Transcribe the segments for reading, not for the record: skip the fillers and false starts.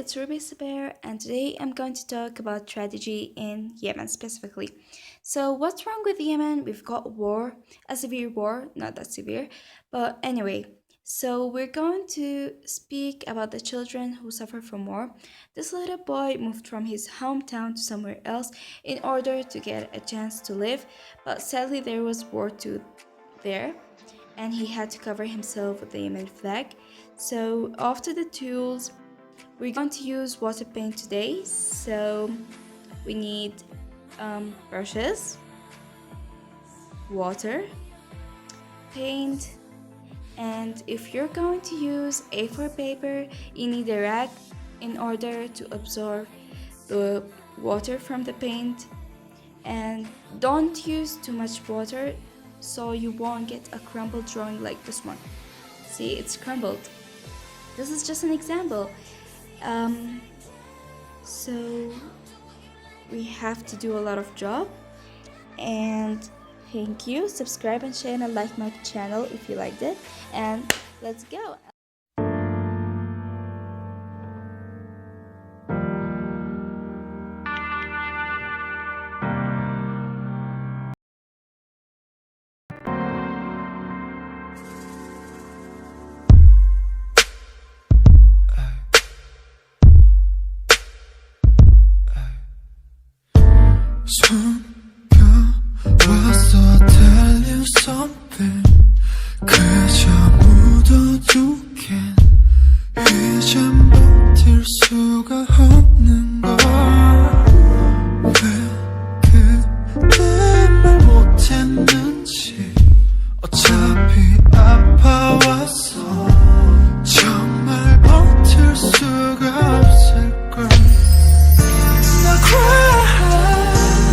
it's Ruby Saber, and today I'm going to talk about tragedy in Yemen specifically. So, what's wrong with Yemen? We've got war, a severe war, not that severe, but anyway. So, we're going to speak about the children who suffer from war. This little boy moved from his hometown to somewhere else in order to get a chance to live, but sadly, there was war too there, and he had to cover himself with the Yemen flag. So, after the tools, we're going to use water paint today. So we need brushes, water, paint, and if you're going to use A4 paper, you need a rag in order to absorb the water from the paint. And don't use too much water so you won't get a crumbled drawing like this one. See, it's crumbled. This is just an example. So we have to do a lot of job, and thank you. Subscribe and share and like my channel if you liked it, and let's go. 숨겨왔어 tell you something 그저 묻어두긴 이젠 버틸 수가 없는 걸 왜 그때 말 못했는지 어차피 아파왔어 정말 버틸 수가 없을걸 나 cry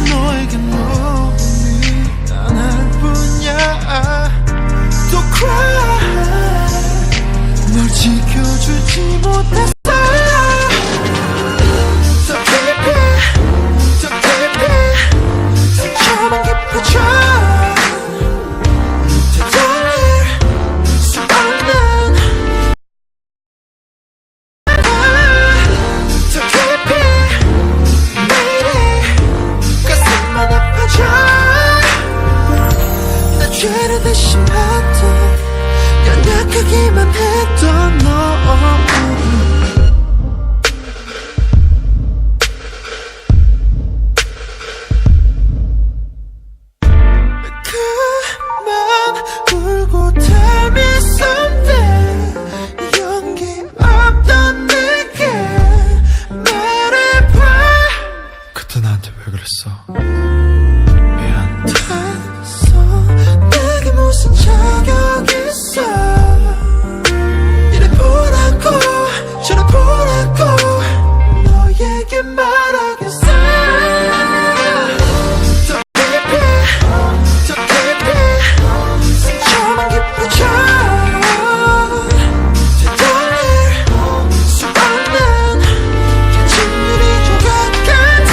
너에게 몸이 떠날 뿐이야 또 cry 널 지켜주지 못했어 더 깊이 더 깊이 상처만 깊어져 되돌릴 수 없는 더 깊이 가슴만 아파져 나 죄를 대신 받던 연약하기만 했던 너 그만 울고 tell me something 용기 없던 내게 말해봐 그때 나한테 왜 그랬어 미안했어 내게 무슨 자격 있어 이래 보라고 저래 보라고 너에게 말하겠어 더 깊이 더 깊이 상처만 깊어져 되돌릴 수 없는 깨진 유리 조각 같아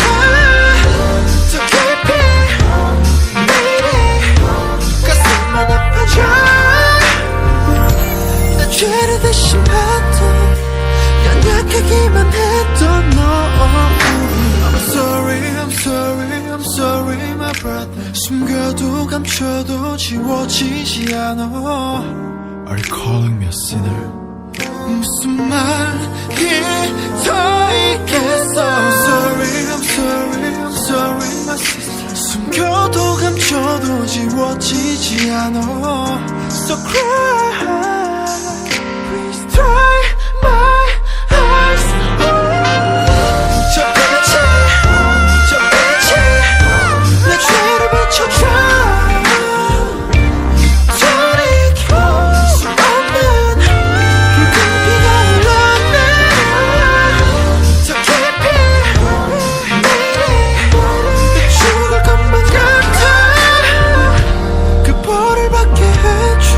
더 깊이 가슴만 아파져 나 죄를 대신 받던 연약하기만 했던 너 I'm sorry, I'm sorry, I'm sorry my brother 숨겨도 감춰도 지워지지 않아 Are you calling me a sinner? 무슨 말이 더 있겠어 I'm sorry, I'm sorry, I'm sorry my sister 숨겨도 감춰도 지워지지 않아 So cry Please dry my eyes 저 빛이 내 죄를 비춰줘 돌이킬 수 없는 붉은 피가 흘러내 더 깊이 내 죽을 것만 같아 그 벌을 받게 해줘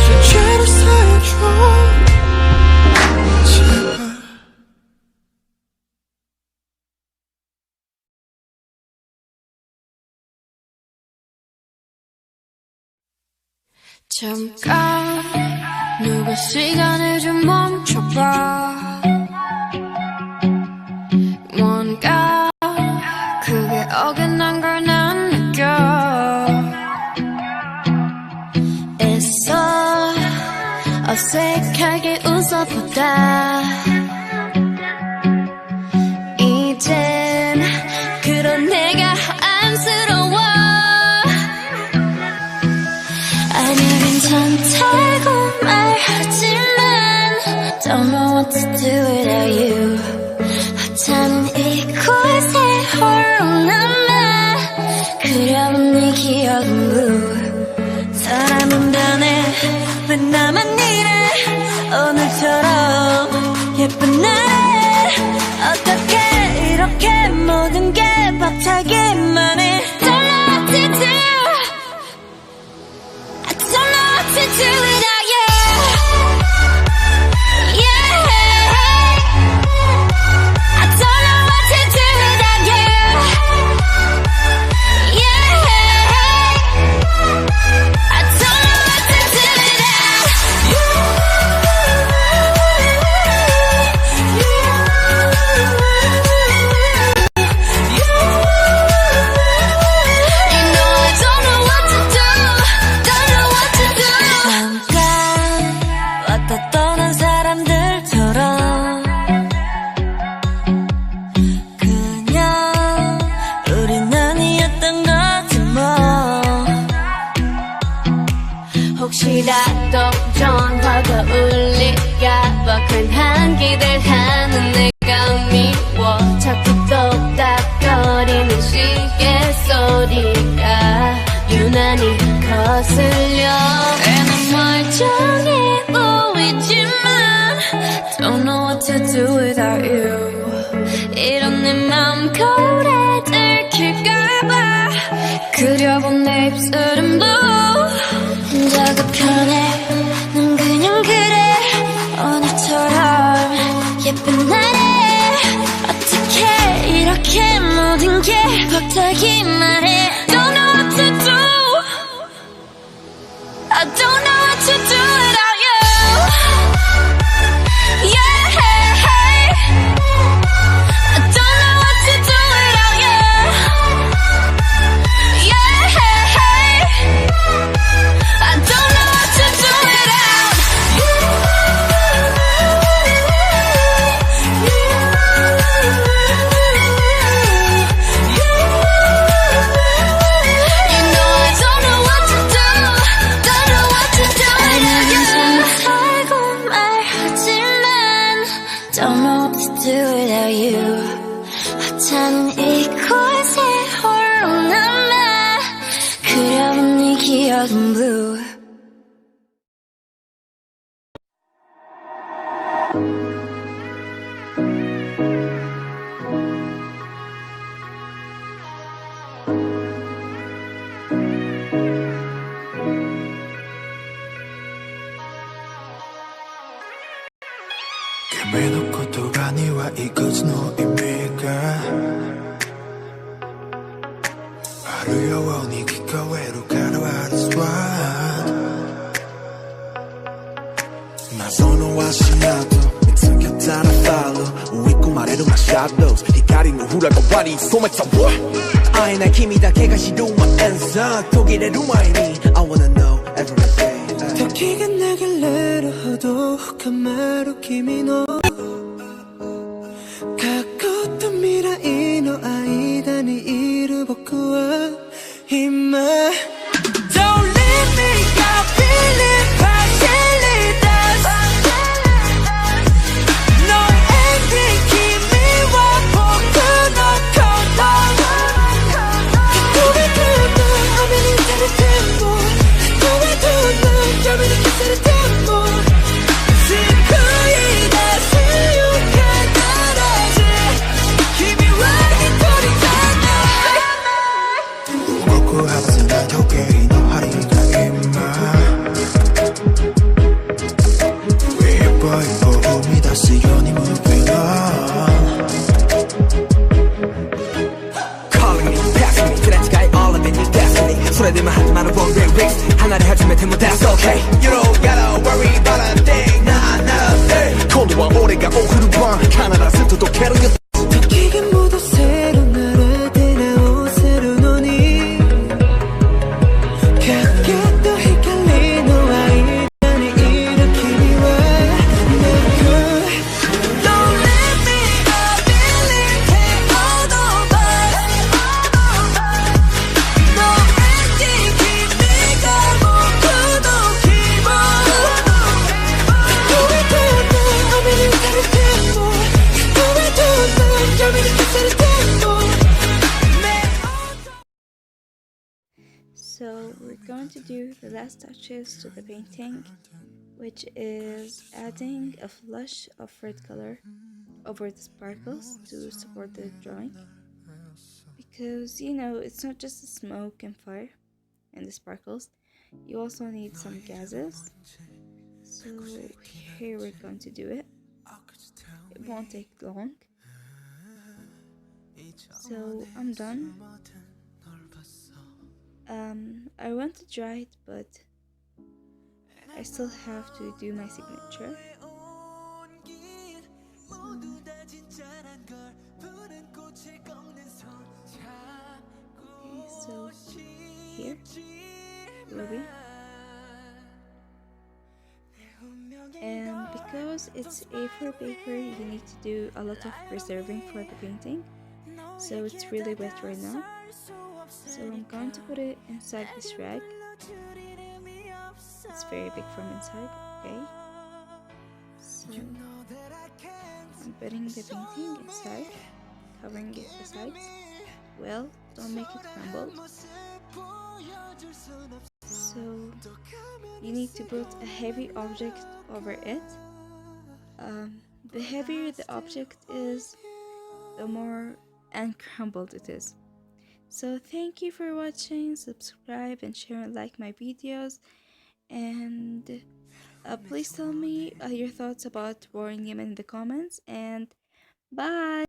내 죄를 사해줘 잠깐 누가 시간을 좀 멈춰봐 어긋난 걸 난 느껴 애써 어색하게 웃어보다 이젠 그런 내가 안쓰러워 아니야 괜찮다고 말하지만 Don't know what to do without you 하찮은 이곳에 홀로 남아 그려본 네 기억은 blue 사람은 변해 왜 나만 이래 오늘처럼 예쁜 날에 어떻게 이렇게 모든 게 벅차기만 해 Don't know what to do I don't know what to do without you Yeah I don't know what to do without you Yeah I don't know what to do without you You know I don't know what to do Don't know what to do 잠깐 왔다 떠난 사람들처럼 그냥 우린 아니었던 거지 뭐 혹시라도 전화가 울릴까봐 괜한 기대하는 내가 미워 자꾸 똑딱거리는 시계 소리가 유난히 거슬려 난 멀쩡해 보이지만 Don't know what to do without you 이런 내 맘 거울에 들킬까봐 그려본 내 입술은 blue 저급편해 난 그냥 그래 오늘처럼 예쁜 날에 어떻게 이렇게 모든 게 벅차기만 해 Don't know what to do I don't know what to do without you Yeah I don't know what to do without you Yeah I don't know what to do without you You know I don't know what to do Don't know what to do without you 괜찮다고 말하지만 Don't know what to do without you 하찮은 이곳에 홀로 남아 그려본 네 기억은 blue夢の言葉にはいくつの意味があるように聞こえるからはですわ謎の足跡見つけたら follow 追い込まれるmy shadows 光の裏側に染めた what 会えない君だけが知る my answer 途切れる前に I wanna know everything 時が流れるほど深まる君の過去と未来の間にいる僕は今 Don't let me go feeling partially does 너에게君は僕のことどれどれ雨にされてもどれどれ闇に消されても救い出すよ必ず君は一人じゃない動くはずな時計の針が今一歩一歩踏み出すように moving on Calling me, passing me すれ違い all of it is destiny それでも始まる one way race 離れ始めても that's okay You don't gotta worry about a thing Nah, nothing 今度は俺が送る番必ず届けるよ時が戻せるなら出直 going to do the last touches to the painting, which is adding a flush of red color over the sparkles to support the drawing. Because, you know, it's not just the smoke and fire and the sparkles, you also need some gases. So here we're going to do it. It won't take long. So I'm done. I want to dry it, but I still have to do my signature. Okay, so here will be. And because it's A4 paper, you need to do a lot of preserving for the painting. So it's really wet right now. So I'm going to put it inside this rag. It's very big from inside, okay? So I'm putting the painting inside, covering it the sides. Well, don't make it crumble. So you need to put a heavy object over it. The heavier the object is, the more uncrumbled it is. So thank you for watching, subscribe and share and like my videos, and please tell me your thoughts about war in Yemen in the comments, and bye!